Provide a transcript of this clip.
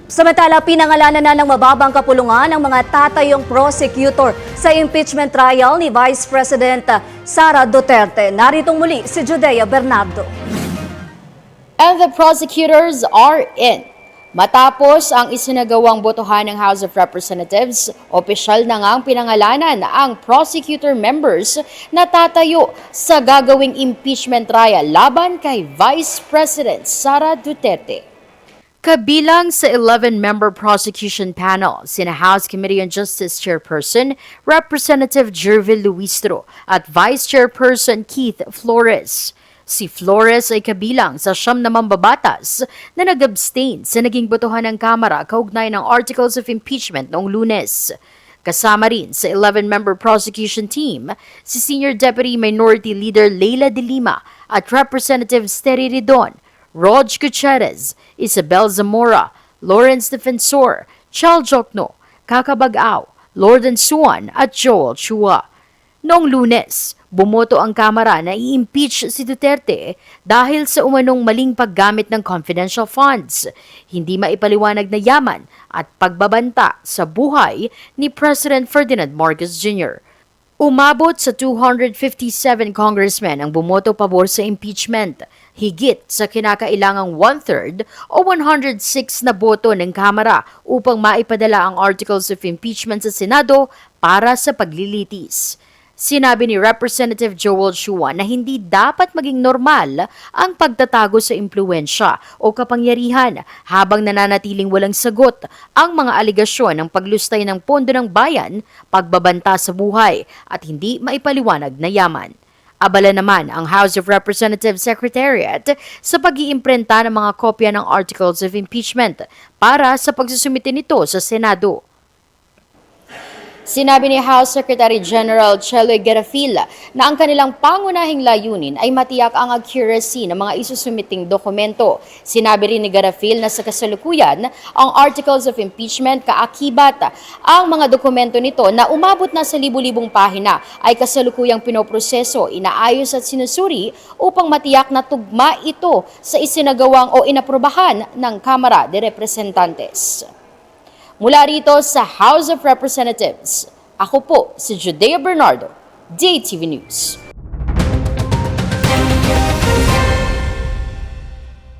Samantala, pinangalanan na ng mababang kapulungan ang mga tatayong prosecutor sa impeachment trial ni Vice President Sara Duterte. Naritong muli si Judea Bernardo. And the prosecutors are in. Matapos ang isinagawang botohan ng House of Representatives, opisyal na ngang pinangalanan ang prosecutor members na tatayo sa gagawing impeachment trial laban kay Vice President Sara Duterte. Kabilang sa 11-member prosecution panel, sina House Committee on Justice Chairperson Representative Jervil Luistro at Vice Chairperson Keith Flores. Si Flores ay kabilang sa 9 na mambabatas na nag-abstain sa naging botohan ng Kamara kaugnay ng Articles of Impeachment noong Lunes. Kasama rin sa 11-member prosecution team si Senior Deputy Minority Leader Leila de Lima at Representatives Terry Ridon, Rog Gutierrez, Isabel Zamora, Lawrence Defensor, Chal Jokno, Kakabag-Aw, Lorden Suan at Joel Chua. Noong Lunes, bumoto ang Kamara na i-impeach si Duterte dahil sa umanong maling paggamit ng confidential funds, hindi maipaliwanag na yaman at pagbabanta sa buhay ni President Ferdinand Marcos Jr. Umabot sa 257 congressmen ang bumoto pabor sa impeachment, higit sa kinakailangang 1/3 o 106 na boto ng Kamara upang maipadala ang Articles of Impeachment sa Senado para sa paglilitis. Sinabi ni Representative Joel Chua na hindi dapat maging normal ang pagtatago sa impluwensya o kapangyarihan habang nananatiling walang sagot ang mga aligasyon ng paglustay ng pondo ng bayan, pagbabanta sa buhay at hindi maipaliwanag na yaman. Abala naman ang House of Representatives Secretariat sa pag-iimprenta ng mga kopya ng Articles of Impeachment para sa pagsusumite nito sa Senado. Sinabi ni House Secretary General Cheloy Garafil na ang kanilang pangunahing layunin ay matiyak ang accuracy ng mga isusumiting dokumento. Sinabi rin ni Garafil na sa kasalukuyan, ang Articles of Impeachment kaakibat ang mga dokumento nito na umabot na sa libu-libong pahina ay kasalukuyang pinoproseso, inaayos at sinusuri upang matiyak na tugma ito sa isinagawang o inaprubahan ng Kamara de Representantes. Mula rito sa House of Representatives, ako po si Judea Bernardo, DayTV News.